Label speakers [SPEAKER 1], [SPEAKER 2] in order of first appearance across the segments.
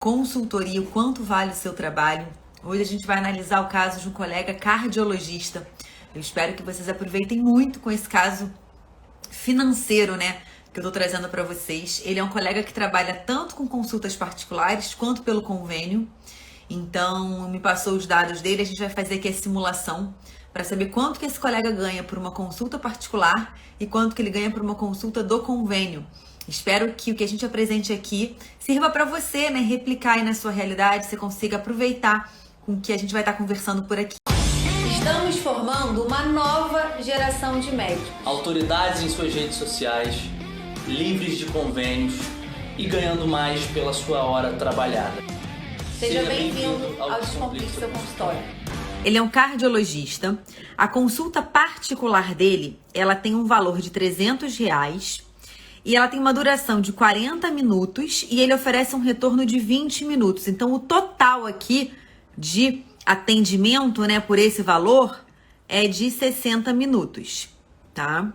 [SPEAKER 1] Consultoria, o quanto vale o seu trabalho. Hoje a gente vai analisar o caso de um colega cardiologista. Eu espero que vocês aproveitem muito com esse caso financeiro, né, que eu tô trazendo para vocês. Ele é um colega que trabalha tanto com consultas particulares quanto pelo convênio. Então, me passou os dados dele, a gente vai fazer aqui a simulação para saber quanto que esse colega ganha por uma consulta particular e quanto que ele ganha por uma consulta do convênio. Espero que o que a gente apresente aqui sirva para você, né, replicar aí na sua realidade, você consiga aproveitar com o que a gente vai estar conversando por aqui.
[SPEAKER 2] Estamos formando uma nova geração de médicos.
[SPEAKER 3] Autoridades em suas redes sociais, livres de convênios e ganhando mais pela sua hora trabalhada.
[SPEAKER 2] Seja bem-vindo ao Descomplique Seu Consultório.
[SPEAKER 1] Ele é um cardiologista. A consulta particular dele, ela tem um valor de R$300 e ela tem uma duração de 40 minutos e ele oferece um retorno de 20 minutos. Então, o total aqui de atendimento, né, por esse valor é de 60 minutos, tá?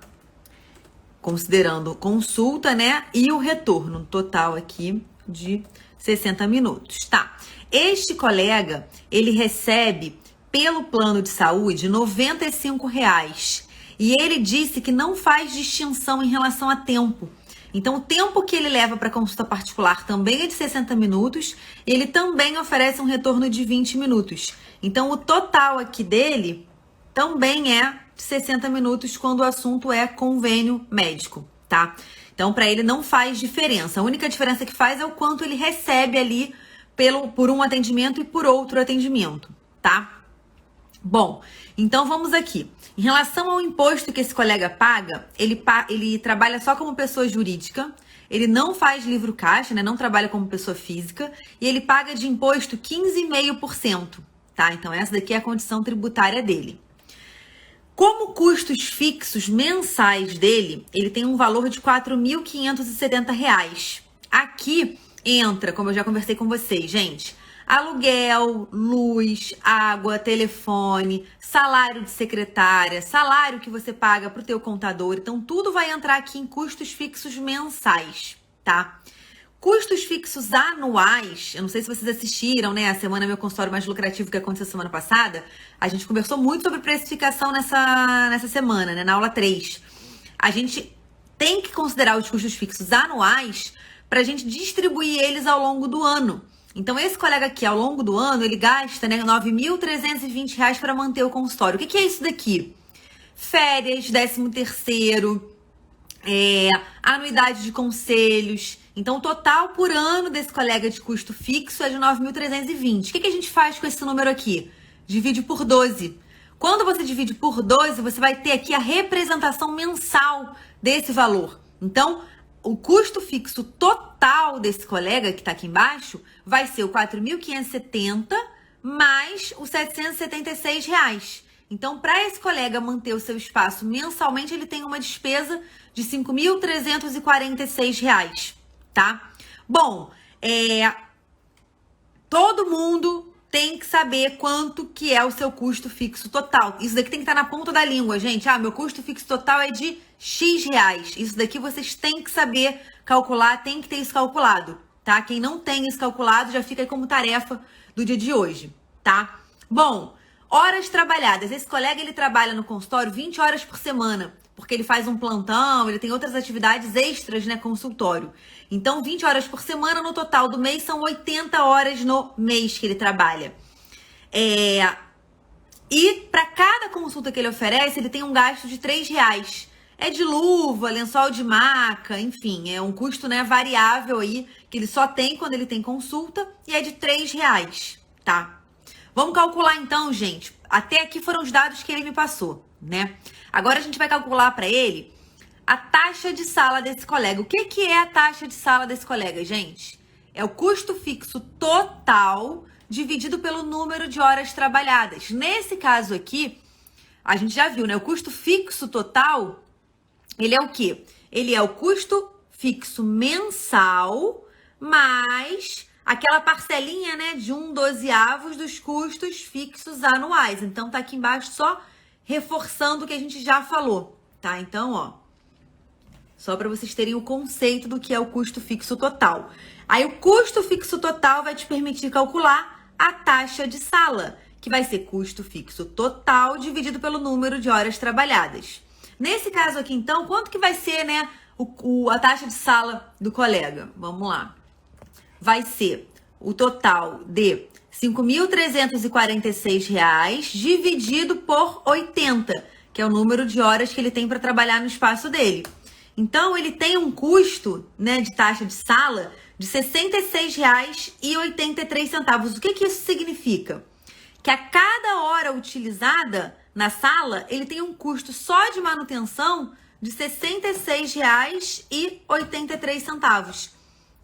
[SPEAKER 1] Considerando consulta, né, e o retorno total aqui de 60 minutos, tá? Este colega, ele recebe pelo plano de saúde R$95 e ele disse que não faz distinção em relação a tempo. Então, o tempo que ele leva para consulta particular também é de 60 minutos e ele também oferece um retorno de 20 minutos. Então, o total aqui dele também é de 60 minutos quando o assunto é convênio médico, tá? Então, para ele não faz diferença. A única diferença que faz é o quanto ele recebe ali por um atendimento e por outro atendimento, tá? Bom, então vamos aqui. Em relação ao imposto que esse colega paga, ele trabalha só como pessoa jurídica, ele não faz livro caixa, né? Não trabalha como pessoa física e ele paga de imposto 15,5%, tá? Então essa daqui é a condição tributária dele. Como custos fixos mensais dele, ele tem um valor de R$4.570. Aqui entra, como eu já conversei com vocês, gente, aluguel, luz, água, telefone, salário de secretária, salário que você paga para o teu contador. Então, tudo vai entrar aqui em custos fixos mensais, tá? Custos fixos anuais, eu não sei se vocês assistiram, né, a Semana Meu Consultório Mais Lucrativo que aconteceu semana passada, a gente conversou muito sobre precificação nessa semana, né, na aula 3. A gente tem que considerar os custos fixos anuais para a gente distribuir eles ao longo do ano. Então, esse colega aqui, ao longo do ano, ele gasta, né, R$9.320 para manter o consultório. O que é isso daqui? Férias, 13º, anuidade de conselhos. Então, o total por ano desse colega de custo fixo é de 9.320. O que a gente faz com esse número aqui? Divide por 12. Quando você divide por 12, você vai ter aqui a representação mensal desse valor. Então, o custo fixo total desse colega que está aqui embaixo vai ser o 4.570 mais os R$776. Então, para esse colega manter o seu espaço mensalmente, ele tem uma despesa de R$5.346, tá? Bom, todo mundo tem que saber quanto que é o seu custo fixo total. Isso daqui tem que estar na ponta da língua, gente. Meu custo fixo total é de X reais. Isso daqui vocês têm que saber calcular, tem que ter isso calculado, tá? Quem não tem isso calculado já fica aí como tarefa do dia de hoje, tá? Bom, horas trabalhadas. Esse colega, ele trabalha no consultório 20 horas por semana, porque ele faz um plantão, ele tem outras atividades extras, né, consultório. Então, 20 horas por semana, no total do mês, são 80 horas no mês que ele trabalha. E para cada consulta que ele oferece, ele tem um gasto de R$3. É de luva, lençol de maca, enfim, é um custo, né, variável aí, que ele só tem quando ele tem consulta, e é de R$3, tá? Vamos calcular então, gente. Até aqui foram os dados que ele me passou, né? Agora a gente vai calcular para ele a taxa de sala desse colega. O que é a taxa de sala desse colega, gente? É o custo fixo total dividido pelo número de horas trabalhadas. Nesse caso aqui, a gente já viu, né? O custo fixo total, ele é o quê? Ele é o custo fixo mensal mais aquela parcelinha, né, de 1/12 dos custos fixos anuais. Então, tá aqui embaixo só reforçando o que a gente já falou, tá? Então, ó, Só para vocês terem o conceito do que é o custo fixo total. Aí o custo fixo total vai te permitir calcular a taxa de sala, que vai ser custo fixo total dividido pelo número de horas trabalhadas. Nesse caso aqui, então, quanto que vai ser, né, a taxa de sala do colega? Vamos lá. Vai ser o total de R$ 5.346 dividido por 80, que é o número de horas que ele tem para trabalhar no espaço dele. Então, ele tem um custo, né, de taxa de sala de R$ 66,83. O que que isso significa? Que a cada hora utilizada na sala, ele tem um custo só de manutenção de R$ 66,83.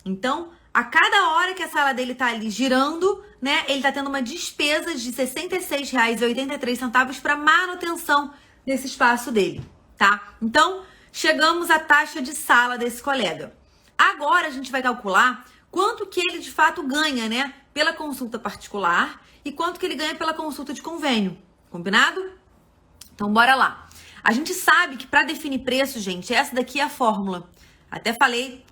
[SPEAKER 1] Então, a cada hora que a sala dele está ali girando, né, ele está tendo uma despesa de R$ 66,83 para manutenção desse espaço dele, tá? Então, chegamos à taxa de sala desse colega. Agora a gente vai calcular quanto que ele de fato ganha, né, pela consulta particular e quanto que ele ganha pela consulta de convênio. Combinado? Então, bora lá. A gente sabe que para definir preço, gente, essa daqui é a fórmula. Até falei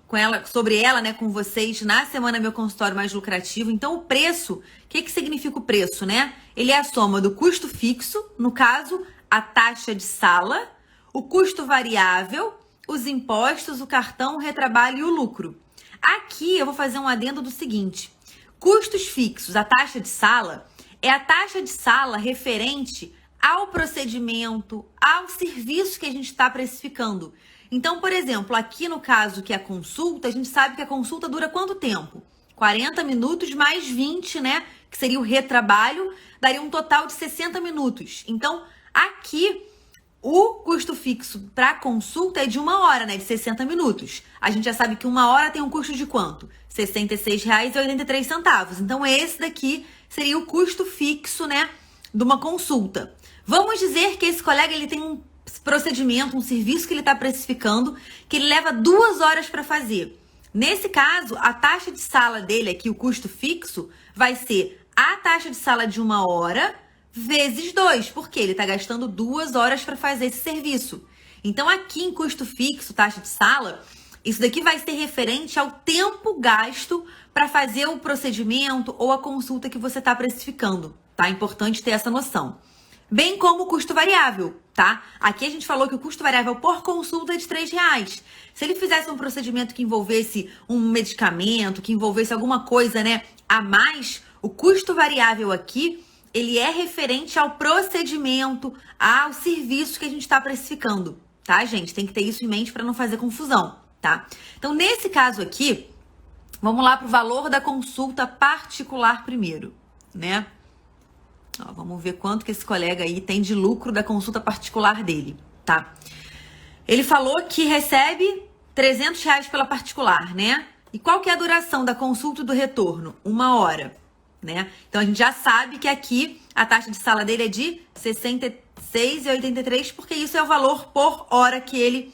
[SPEAKER 1] sobre ela, né, com vocês na semana Meu Consultório Mais Lucrativo. Então, o preço, o que significa o preço, né? Ele é a soma do custo fixo, no caso, a taxa de sala, o custo variável, os impostos, o cartão, o retrabalho e o lucro. Aqui eu vou fazer um adendo do seguinte: custos fixos, a taxa de sala, é a taxa de sala referente ao procedimento, ao serviço que a gente está precificando. Então, por exemplo, aqui no caso que é a consulta, a gente sabe que a consulta dura quanto tempo? 40 minutos mais 20, né? Que seria o retrabalho, daria um total de 60 minutos. Então, aqui, o custo fixo para consulta é de 1 hora, né? De 60 minutos. A gente já sabe que 1 hora tem um custo de quanto? R$ 66,83. Então, esse daqui seria o custo fixo, né? De uma consulta. Vamos dizer que esse colega ele tem um procedimento, um serviço que ele está precificando, que ele leva 2 horas para fazer. Nesse caso, a taxa de sala dele aqui, o custo fixo, vai ser a taxa de sala de 1 hora vezes 2, porque ele está gastando 2 horas para fazer esse serviço. Então, aqui em custo fixo, taxa de sala, isso daqui vai ser referente ao tempo gasto para fazer o procedimento ou a consulta que você está precificando, tá? É importante ter essa noção. Bem como o custo variável, tá? Aqui a gente falou que o custo variável por consulta é de R$ 3,00. Se ele fizesse um procedimento que envolvesse um medicamento, que envolvesse alguma coisa, né, a mais, o custo variável aqui, ele é referente ao procedimento, ao serviço que a gente está precificando, tá, gente? Tem que ter isso em mente para não fazer confusão, tá? Então, nesse caso aqui, vamos lá para o valor da consulta particular primeiro, né? Ó, vamos ver quanto que esse colega aí tem de lucro da consulta particular dele, tá? Ele falou que recebe R$ 300 pela particular, né? E qual que é a duração da consulta e do retorno? 1 hora, né? Então, a gente já sabe que aqui a taxa de sala dele é de R$ 66,83, porque isso é o valor por hora que ele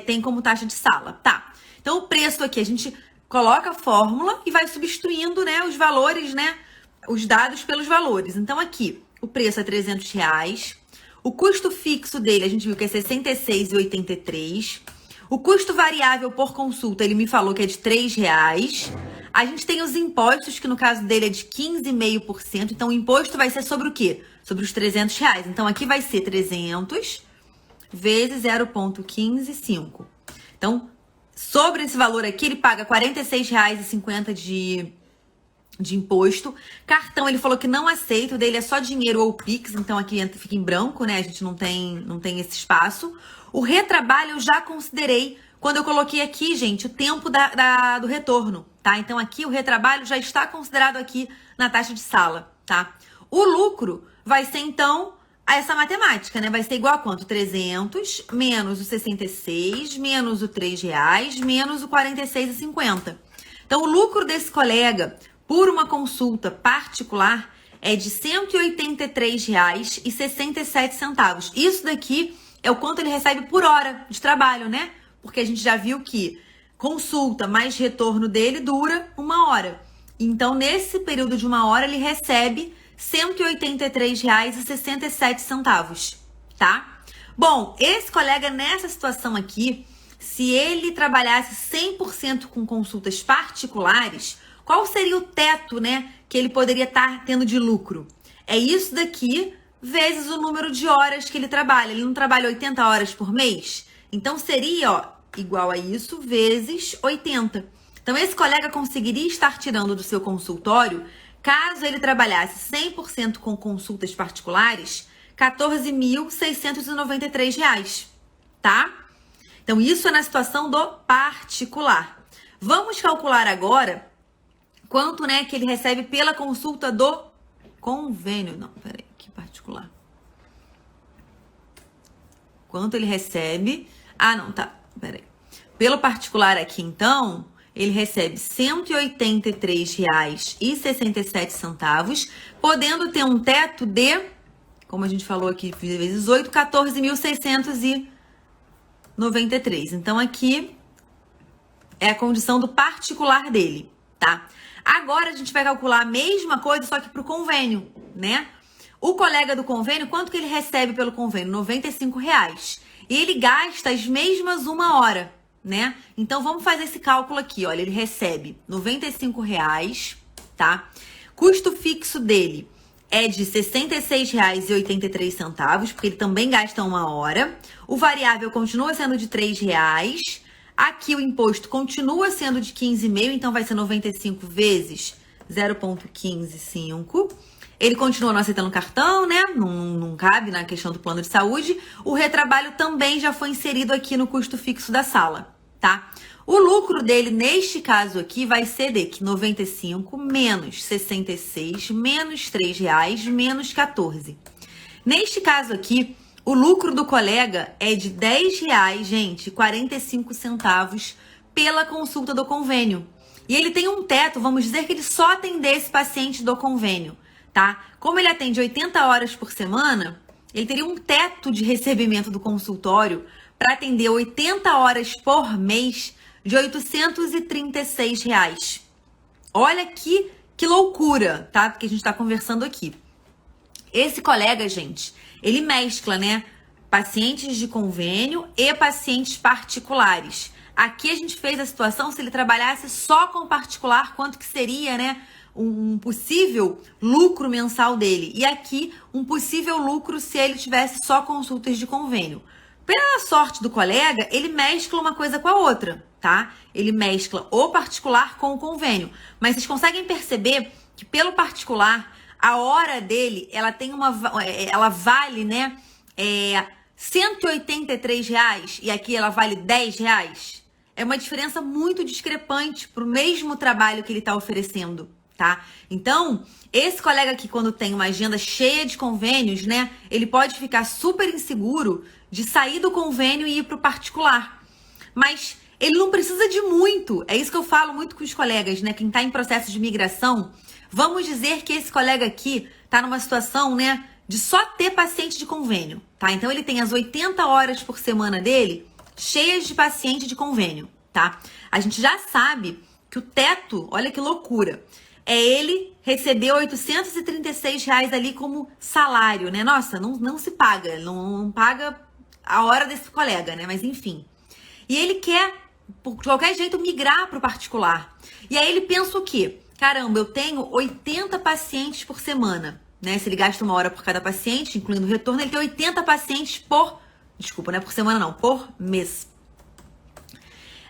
[SPEAKER 1] tem como taxa de sala, tá? Então, o preço aqui, a gente coloca a fórmula e vai substituindo, né, os valores, né, os dados pelos valores. Então, aqui, o preço é R$ 300. O custo fixo dele, a gente viu que é R$ 66,83. O custo variável por consulta, ele me falou que é de R$ 3,00. A gente tem os impostos, que no caso dele é de 15,5%. Então, o imposto vai ser sobre o quê? Sobre os R$ 300. Então, aqui vai ser 300 vezes 0,155. Então, sobre esse valor aqui, ele paga R$ 46,50 de imposto. Cartão, ele falou que não aceita, o dele é só dinheiro ou Pix, então aqui fica em branco, né? A gente não tem esse espaço. O retrabalho eu já considerei quando eu coloquei aqui, gente, o tempo do retorno, tá? Então aqui o retrabalho já está considerado aqui na taxa de sala, tá? O lucro vai ser, então, essa matemática, né? Vai ser igual a quanto? 300 menos o 66, menos o R$ 3,00, menos o 46,50. Então, o lucro desse colega por uma consulta particular é de R$ 183,67. Isso daqui é o quanto ele recebe por hora de trabalho, né? Porque a gente já viu que consulta mais retorno dele dura 1 hora. Então, nesse período de 1 hora, ele recebe R$ 183,67, tá? Bom, esse colega, nessa situação aqui, se ele trabalhasse 100% com consultas particulares, qual seria o teto, né, que ele poderia estar tendo de lucro? É isso daqui vezes o número de horas que ele trabalha. Ele não trabalha 80 horas por mês? Então seria, ó, igual a isso vezes 80. Então esse colega conseguiria estar tirando do seu consultório, caso ele trabalhasse 100% com consultas particulares, R$ 14.693, tá? Então isso é na situação do particular. Vamos calcular agora quanto, né, que ele recebe pela consulta do convênio. Não, peraí, que particular. Quanto ele recebe? Ah, não, tá, peraí. Pelo particular aqui, então, ele recebe R$ 183,67, podendo ter um teto de, como a gente falou aqui, vezes 8, 14.693. Então, aqui é a condição do particular dele, tá? Agora, a gente vai calcular a mesma coisa, só que para o convênio, né? O colega do convênio, quanto que ele recebe pelo convênio? R$ 95,00. E ele gasta as mesmas 1 hora, né? Então, vamos fazer esse cálculo aqui, olha. Ele recebe R$ 95,00, tá? Custo fixo dele é de R$ 66,83, porque ele também gasta 1 hora. O variável continua sendo de R$ 3,00. Aqui o imposto continua sendo de 15,5, então vai ser 95 vezes 0,155. Ele continua não aceitando cartão, né? Não cabe na questão do plano de saúde. O retrabalho também já foi inserido aqui no custo fixo da sala, tá? O lucro dele, neste caso aqui, vai ser de 95 menos 66 menos R$ 3,00 menos 14. Neste caso aqui, o lucro do colega é de R$ 10,00, gente, 45 centavos pela consulta do convênio. E ele tem um teto, vamos dizer que ele só atender esse paciente do convênio, tá? Como ele atende 80 horas por semana, ele teria um teto de recebimento do consultório para atender 80 horas por mês de R$ 836,00. Olha que loucura, tá? Porque a gente está conversando aqui. Esse colega, gente, ele mescla, né, pacientes de convênio e pacientes particulares. Aqui a gente fez a situação, se ele trabalhasse só com particular, quanto que seria, né, um possível lucro mensal dele. E aqui, um possível lucro se ele tivesse só consultas de convênio. Pela sorte do colega, ele mescla uma coisa com a outra, tá? Ele mescla o particular com o convênio. Mas vocês conseguem perceber que pelo particular, a hora dele, ela vale, né, R$ 183,00 e aqui ela vale R$ 10,00. É uma diferença muito discrepante para o mesmo trabalho que ele está oferecendo, tá? Então, esse colega aqui, quando tem uma agenda cheia de convênios, né, ele pode ficar super inseguro de sair do convênio e ir para o particular. Mas ele não precisa de muito. É isso que eu falo muito com os colegas, né? Quem está em processo de migração, vamos dizer que esse colega aqui está numa situação, né, de só ter paciente de convênio, tá? Então, ele tem as 80 horas por semana dele cheias de paciente de convênio, tá? A gente já sabe que o teto, olha que loucura, é ele receber R$ 836,00 ali como salário, né? Nossa, não se paga, não paga a hora desse colega, né? Mas enfim. E ele quer, por qualquer jeito, migrar para o particular. E aí ele pensa o quê? Caramba, eu tenho 80 pacientes por semana, né? Se ele gasta 1 hora por cada paciente, incluindo o retorno, ele tem 80 pacientes por semana não, por mês.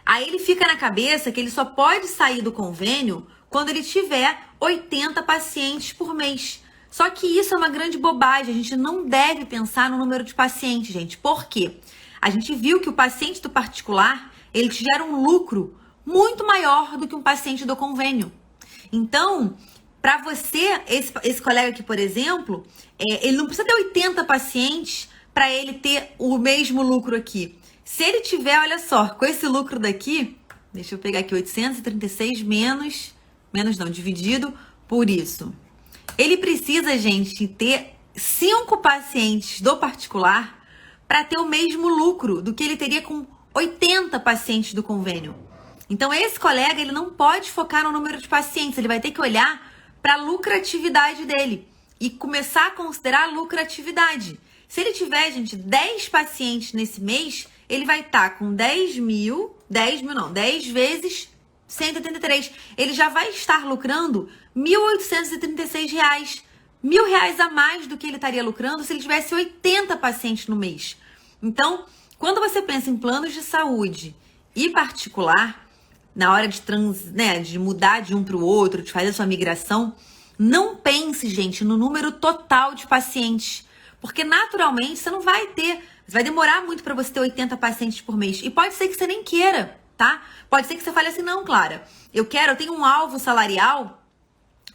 [SPEAKER 1] Aí ele fica na cabeça que ele só pode sair do convênio quando ele tiver 80 pacientes por mês. Só que isso é uma grande bobagem, a gente não deve pensar no número de pacientes, gente. Por quê? A gente viu que o paciente do particular, ele gera um lucro muito maior do que um paciente do convênio. Então, para você, esse colega aqui, por exemplo, ele não precisa ter 80 pacientes para ele ter o mesmo lucro aqui. Se ele tiver, olha só, com esse lucro daqui, deixa eu pegar aqui, 836 dividido por isso. Ele precisa, gente, ter 5 pacientes do particular para ter o mesmo lucro do que ele teria com 80 pacientes do convênio. Então, esse colega, ele não pode focar no número de pacientes, ele vai ter que olhar para a lucratividade dele e começar a considerar a lucratividade. Se ele tiver, gente, 10 pacientes nesse mês, ele vai estar com 10 vezes 183. Ele já vai estar lucrando R$ 1.836. R$ 1.000 a mais do que ele estaria lucrando se ele tivesse 80 pacientes no mês. Então, quando você pensa em planos de saúde e particular, na hora de mudar de um para o outro, de fazer a sua migração, não pense, gente, no número total de pacientes. Porque, naturalmente, você não vai ter... Vai demorar muito para você ter 80 pacientes por mês. E pode ser que você nem queira, tá? Pode ser que você fale assim, não, Clara, eu tenho um alvo salarial,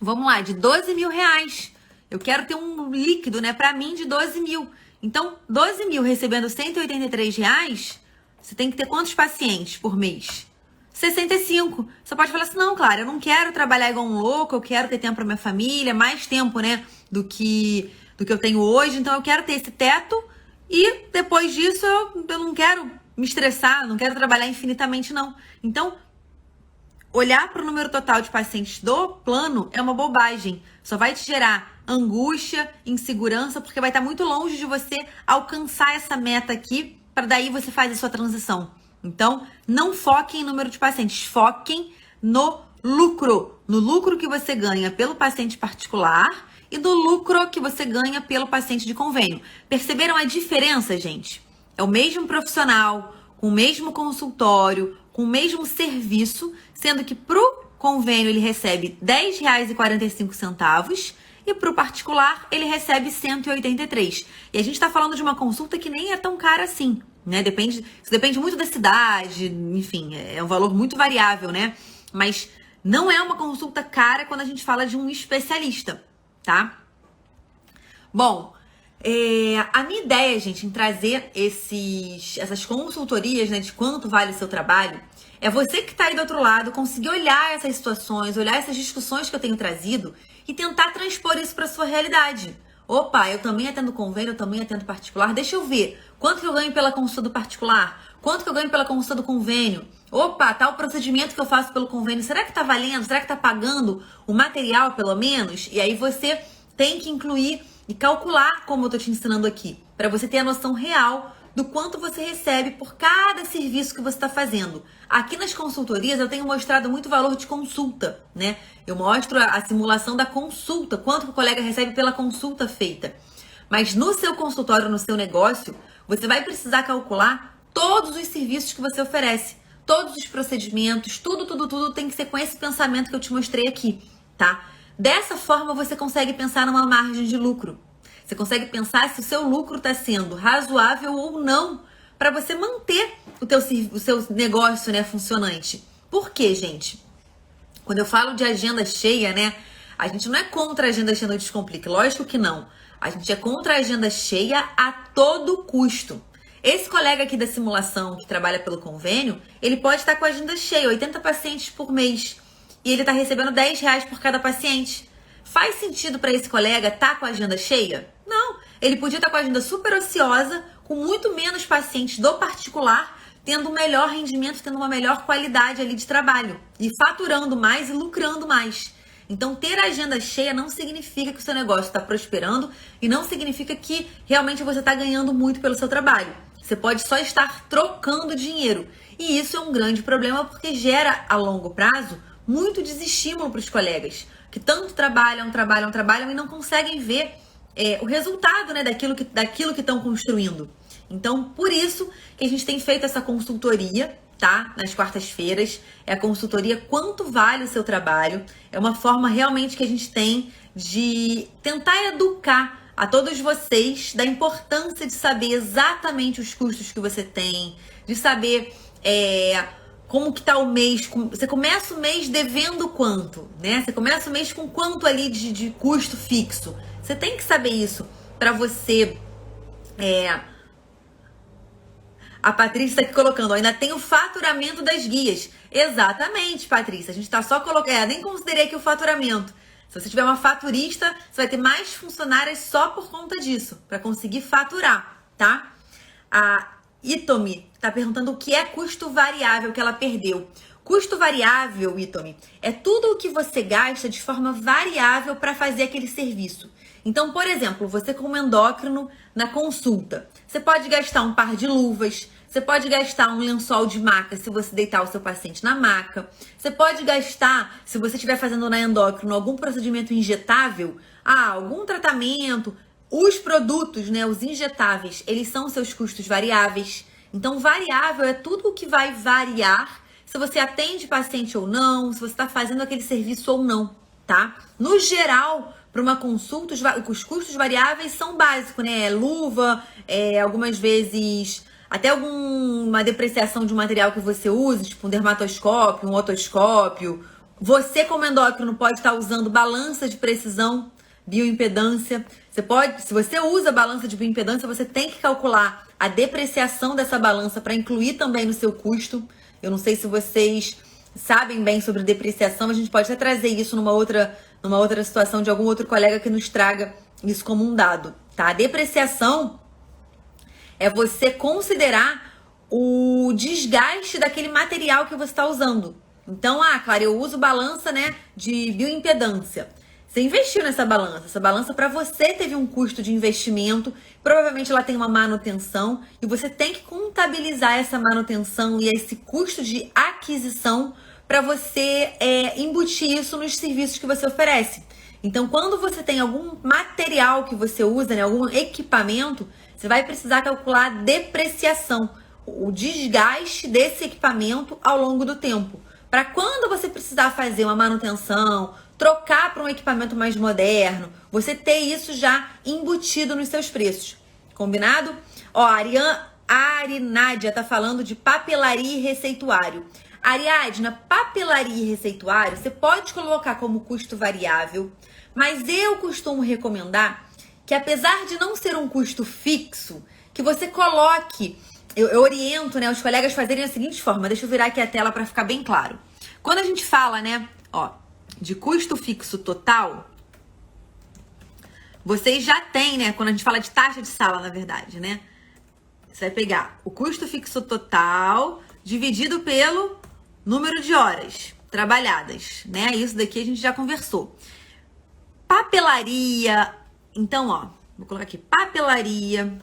[SPEAKER 1] vamos lá, de R$ 12.000. Eu quero ter um líquido, né, para mim de 12 mil. Então, 12 mil recebendo R$ 183, você tem que ter quantos pacientes por mês? 65. Você pode falar assim, não, Clara, eu não quero trabalhar igual um louco, eu quero ter tempo para minha família, mais tempo, né, do que eu tenho hoje, então eu quero ter esse teto e depois disso eu não quero me estressar, não quero trabalhar infinitamente, não. Então, olhar para o número total de pacientes do plano é uma bobagem. Só vai te gerar angústia, insegurança, porque vai estar muito longe de você alcançar essa meta aqui, para daí você fazer a sua transição. Então, não foquem em número de pacientes, foquem no lucro que você ganha pelo paciente particular e no lucro que você ganha pelo paciente de convênio. Perceberam a diferença, gente? É o mesmo profissional, com o mesmo consultório, com o mesmo serviço, sendo que para o convênio ele recebe R$ 10,45 e para o particular ele recebe 183. E a gente está falando de uma consulta que nem é tão cara assim, né? Isso depende muito da cidade, enfim, é um valor muito variável, né? Mas não é uma consulta cara quando a gente fala de um especialista, tá? Bom, a minha ideia, gente, em trazer essas consultorias, né, de quanto vale o seu trabalho, é você que está aí do outro lado conseguir olhar essas situações, olhar essas discussões que eu tenho trazido e tentar transpor isso para sua realidade. Opa, eu também atendo convênio, eu também atendo particular. Deixa eu ver quanto que eu ganho pela consulta do particular, quanto que eu ganho pela consulta do convênio. Opa, tá o procedimento que eu faço pelo convênio. Será que tá valendo? Será que tá pagando o material, pelo menos? E aí você tem que incluir e calcular, como eu tô te ensinando aqui, para você ter a noção real do quanto você recebe por cada serviço que você está fazendo. Aqui nas consultorias eu tenho mostrado muito valor de consulta, né? Eu mostro a simulação da consulta, quanto o colega recebe pela consulta feita. Mas no seu consultório, no seu negócio, você vai precisar calcular todos os serviços que você oferece, todos os procedimentos, tudo tem que ser com esse pensamento que eu te mostrei aqui, tá? Dessa forma você consegue pensar numa margem de lucro. Você consegue pensar se o seu lucro está sendo razoável ou não para você manter o seu negócio, né, funcionante. Por quê, gente? Quando eu falo de agenda cheia, né, a gente não é contra a agenda cheia no Descomplique, lógico que não. A gente é contra a agenda cheia a todo custo. Esse colega aqui da simulação que trabalha pelo convênio, ele pode estar com a agenda cheia, 80 pacientes por mês, e ele está recebendo R$10 por cada paciente. Faz sentido para esse colega estar com a agenda cheia? Não. Ele podia estar com a agenda super ociosa, com muito menos pacientes do particular, tendo um melhor rendimento, tendo uma melhor qualidade ali de trabalho, e faturando mais e lucrando mais. Então, ter a agenda cheia não significa que o seu negócio está prosperando e não significa que realmente você está ganhando muito pelo seu trabalho. Você pode só estar trocando dinheiro. E isso é um grande problema porque gera, a longo prazo, muito desestímulo para os colegas que tanto trabalham e não conseguem ver o resultado, né, daquilo que estão construindo. Então, por isso que a gente tem feito essa consultoria, tá? Nas quartas-feiras. É a consultoria Quanto Vale o Seu Trabalho. É uma forma realmente que a gente tem de tentar educar a todos vocês da importância de saber exatamente os custos que você tem, de saber como que tá o mês. Você começa o mês devendo quanto, né? Você começa o mês com quanto ali de custo fixo. Você tem que saber isso para você... A Patrícia está aqui colocando, ainda tem o faturamento das guias. Exatamente, Patrícia. A gente está só colocando... nem considerei aqui o faturamento. Se você tiver uma faturista, você vai ter mais funcionárias só por conta disso, para conseguir faturar, tá? A Itomi está perguntando o que é custo variável que ela perdeu. Custo variável, Itomi, é tudo o que você gasta de forma variável para fazer aquele serviço. Então, por exemplo, você como endócrino na consulta, você pode gastar um par de luvas, Você pode gastar um lençol de maca se você deitar o seu paciente na maca. Você pode gastar, se você estiver fazendo na endócrino, algum procedimento injetável, algum tratamento. Os produtos, né, os injetáveis, eles são seus custos variáveis. Então, variável é tudo o que vai variar se você atende paciente ou não, se você está fazendo aquele serviço ou não, tá? No geral, para uma consulta, os custos variáveis são básicos, né? Luva, algumas vezes até alguma depreciação de um material que você use, tipo um dermatoscópio, um otoscópio. Você, como endócrino, pode estar usando balança de precisão, bioimpedância. Se você usa balança de bioimpedância, você tem que calcular a depreciação dessa balança para incluir também no seu custo. Eu não sei se vocês sabem bem sobre depreciação, a gente pode até trazer isso numa outra situação de algum outro colega que nos traga isso como um dado, tá? A depreciação é você considerar o desgaste daquele material que você está usando. Então, claro, eu uso balança, né, de bioimpedância. Você investiu nessa balança. Essa balança para você teve um custo de investimento. Provavelmente ela tem uma manutenção. E você tem que contabilizar essa manutenção e esse custo de aquisição para você embutir isso nos serviços que você oferece. Então, quando você tem algum material que você usa, né, algum equipamento, você vai precisar calcular a depreciação, o desgaste desse equipamento ao longo do tempo. Para quando você precisar fazer uma manutenção, trocar para um equipamento mais moderno, você ter isso já embutido nos seus preços. Combinado? A Arinádia tá falando de papelaria e receituário. Ariadna, papelaria e receituário, você pode colocar como custo variável, mas eu costumo recomendar que, apesar de não ser um custo fixo, que você coloque... Eu oriento, né, os colegas fazerem da seguinte forma. Deixa eu virar aqui a tela para ficar bem claro. Quando a gente fala, né, de custo fixo total, vocês já têm, né, quando a gente fala de taxa de sala, na verdade, né, você vai pegar o custo fixo total dividido pelo número de horas trabalhadas, né, isso daqui a gente já conversou. Papelaria, então, vou colocar aqui, papelaria,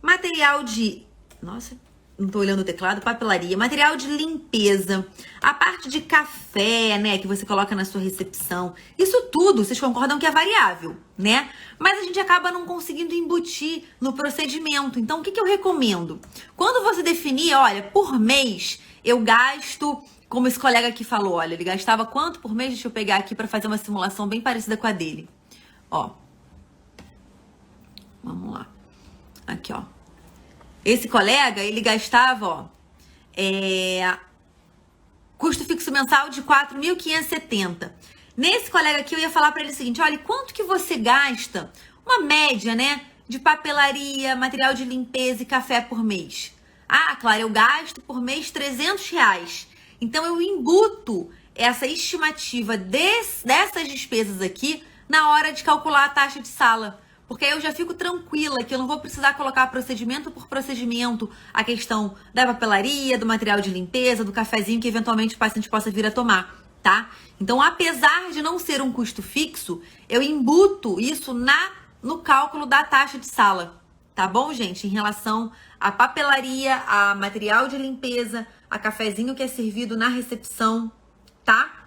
[SPEAKER 1] material de... Nossa, não tô olhando o teclado. Papelaria, material de limpeza, a parte de café, né, que você coloca na sua recepção. Isso tudo, vocês concordam que é variável, né? Mas a gente acaba não conseguindo embutir no procedimento. Então, o que eu recomendo? Quando você definir, olha, por mês eu gasto, como esse colega aqui falou, olha, ele gastava quanto por mês? Deixa eu pegar aqui para fazer uma simulação bem parecida com a dele. Vamos lá. Aqui, Esse colega, ele gastava, custo fixo mensal de 4.570. Nesse colega aqui, eu ia falar para ele o seguinte, olha, quanto que você gasta, uma média, né, de papelaria, material de limpeza e café por mês? Claro, eu gasto por mês R$300. Então, eu embuto essa estimativa dessas despesas aqui na hora de calcular a taxa de sala. Porque aí eu já fico tranquila que eu não vou precisar colocar procedimento por procedimento a questão da papelaria, do material de limpeza, do cafezinho que eventualmente o paciente possa vir a tomar, tá? Então, apesar de não ser um custo fixo, eu embuto isso no cálculo da taxa de sala, tá bom, gente? Em relação à papelaria, a material de limpeza, a cafezinho que é servido na recepção, tá?